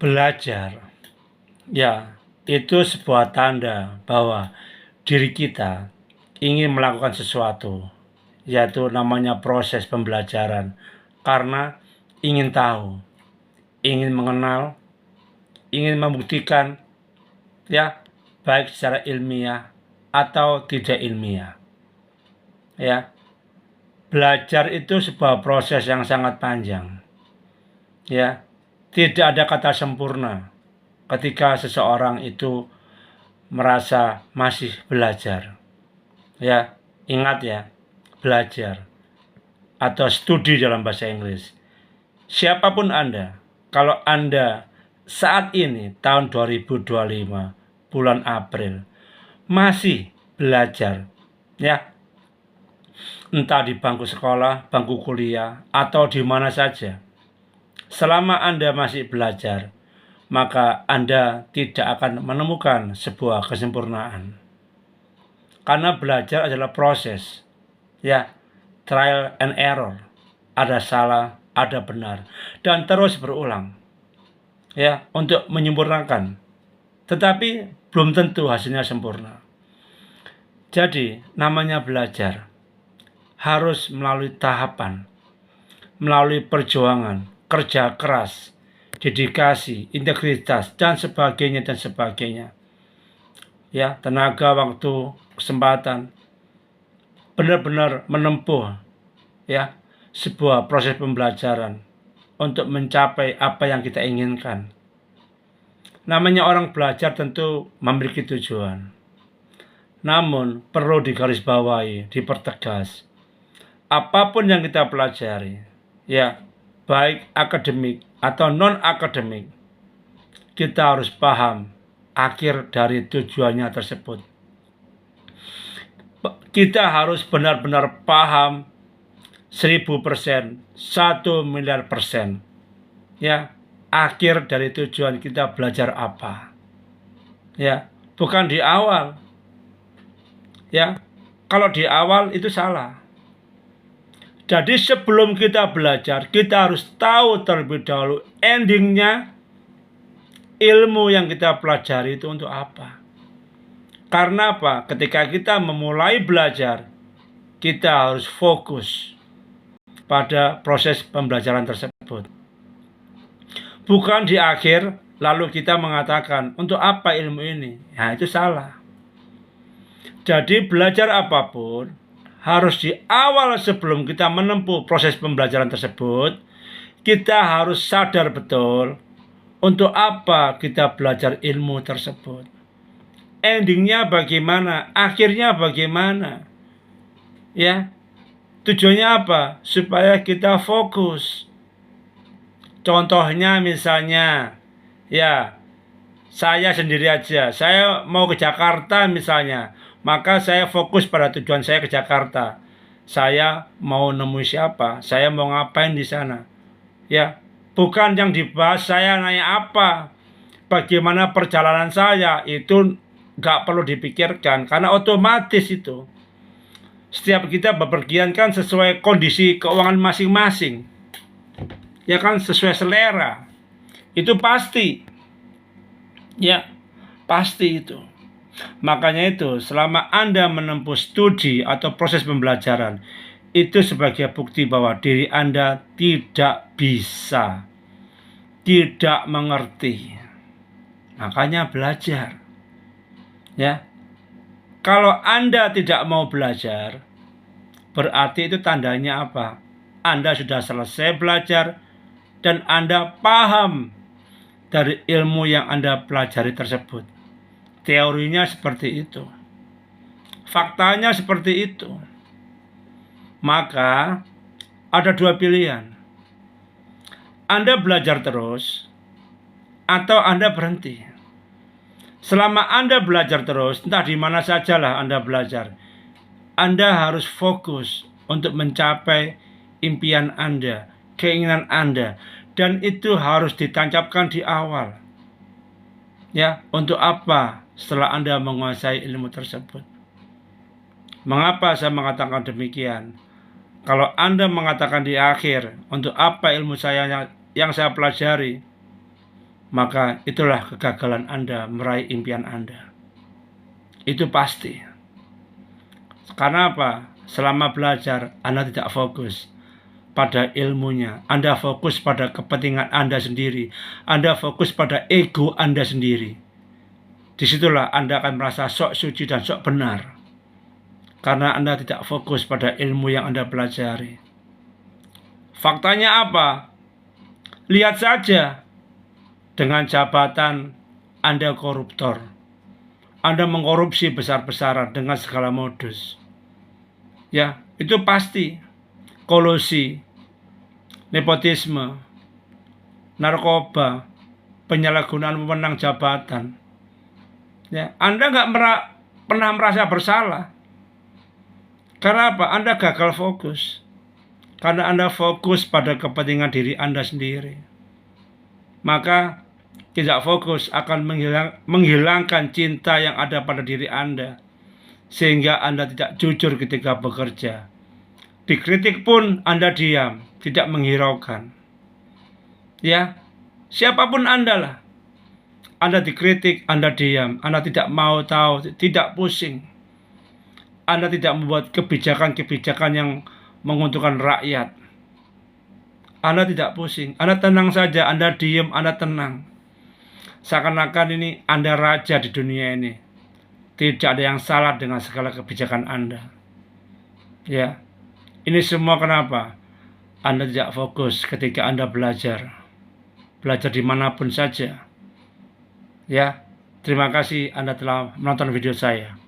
Belajar, ya, itu sebuah tanda bahwa diri kita ingin melakukan sesuatu, yaitu namanya proses pembelajaran, karena ingin tahu, ingin mengenal, ingin membuktikan, ya, baik secara ilmiah atau tidak ilmiah. Ya, belajar itu sebuah proses yang sangat panjang. Ya, tidak ada kata sempurna ketika seseorang itu merasa masih belajar. Ya, ingat ya, belajar atau studi dalam bahasa Inggris. Siapapun Anda, kalau Anda saat ini tahun 2025 bulan April masih belajar, ya, entah di bangku sekolah, bangku kuliah, atau di mana saja, selama Anda masih belajar, maka Anda tidak akan menemukan sebuah kesempurnaan. Karena belajar adalah proses, ya, trial and error. Ada salah, ada benar, dan terus berulang, ya, untuk menyempurnakan. Tetapi belum tentu hasilnya sempurna. Jadi, namanya belajar harus melalui tahapan, melalui perjuangan, kerja keras, dedikasi, integritas, dan sebagainya dan sebagainya. Ya, tenaga, waktu, kesempatan, benar-benar menempuh, ya, sebuah proses pembelajaran untuk mencapai apa yang kita inginkan. Namanya orang belajar tentu memiliki tujuan. Namun perlu digarisbawahi, dipertegas, apapun yang kita pelajari, ya, baik akademik atau non-akademik, kita harus paham akhir dari tujuannya tersebut. Kita harus benar-benar paham 1000%, 1 miliar persen, ya, akhir dari tujuan kita belajar apa. Ya, bukan di awal. Ya, kalau di awal itu salah. Jadi sebelum kita belajar, kita harus tahu terlebih dahulu endingnya ilmu yang kita pelajari itu untuk apa. Karena apa? Ketika kita memulai belajar, kita harus fokus pada proses pembelajaran tersebut. Bukan di akhir, lalu kita mengatakan, untuk apa ilmu ini? Nah, itu salah. Jadi belajar apapun, harus di awal sebelum kita menempuh proses pembelajaran tersebut, kita harus sadar betul untuk apa kita belajar ilmu tersebut. Endingnya bagaimana? Akhirnya bagaimana? Ya, tujuannya apa? Supaya kita fokus. Contohnya misalnya, ya, saya sendiri aja, saya mau ke Jakarta misalnya, maka saya fokus pada tujuan saya ke Jakarta. Saya mau nemui siapa, saya mau ngapain di sana. Ya, bukan yang dibahas saya naik apa, bagaimana perjalanan saya, itu nggak perlu dipikirkan, karena otomatis itu. Setiap kita bepergian kan sesuai kondisi keuangan masing-masing. Ya kan, sesuai selera. Itu pasti. Ya, pasti itu. Makanya itu, selama Anda menempuh studi atau proses pembelajaran, itu sebagai bukti bahwa diri Anda tidak bisa, tidak mengerti. Makanya belajar. Ya. Kalau Anda tidak mau belajar, berarti itu tandanya apa? Anda sudah selesai belajar dan Anda paham dari ilmu yang Anda pelajari tersebut. Teorinya seperti itu, faktanya seperti itu. Maka ada dua pilihan. Anda belajar terus atau Anda berhenti. Selama Anda belajar terus, entah di mana sajalah Anda belajar, Anda harus fokus untuk mencapai impian Anda, keinginan Anda, dan itu harus ditancapkan di awal. Ya, untuk apa? Setelah Anda menguasai ilmu tersebut. Mengapa saya mengatakan demikian? Kalau Anda mengatakan di akhir, untuk apa ilmu saya yang saya pelajari? maka itulah kegagalan Anda meraih impian Anda. Itu pasti. Karena apa? Selama belajar, Anda tidak fokus pada ilmunya. Anda fokus pada kepentingan Anda sendiri. Anda fokus pada ego Anda sendiri. Disitulah Anda akan merasa sok suci dan sok benar. Karena Anda tidak fokus pada ilmu yang Anda pelajari. Faktanya apa? Lihat saja, dengan jabatan Anda koruptor. Anda mengkorupsi besar-besaran dengan segala modus. Ya, itu pasti. Kolusi, nepotisme, narkoba, penyalahgunaan wewenang jabatan. Ya, Anda nggak pernah merasa bersalah. Karena apa? Anda gagal fokus. Karena Anda fokus pada kepentingan diri Anda sendiri. Maka tidak fokus akan menghilangkan cinta yang ada pada diri Anda. Sehingga Anda tidak jujur ketika bekerja. Dikritik pun Anda diam, tidak menghiraukan. Ya, siapapun Anda lah. Anda dikritik, Anda diam. Anda tidak mau tahu, tidak pusing. Anda tidak membuat kebijakan-kebijakan yang menguntungkan rakyat. Anda tidak pusing. Anda tenang saja, Anda diam, Anda tenang. Seakan-akan ini Anda raja di dunia ini. Tidak ada yang salah dengan segala kebijakan Anda. Ya. Ini semua kenapa? Anda tidak fokus ketika Anda belajar. Belajar dimanapun saja. Ya, terima kasih Anda telah menonton video saya.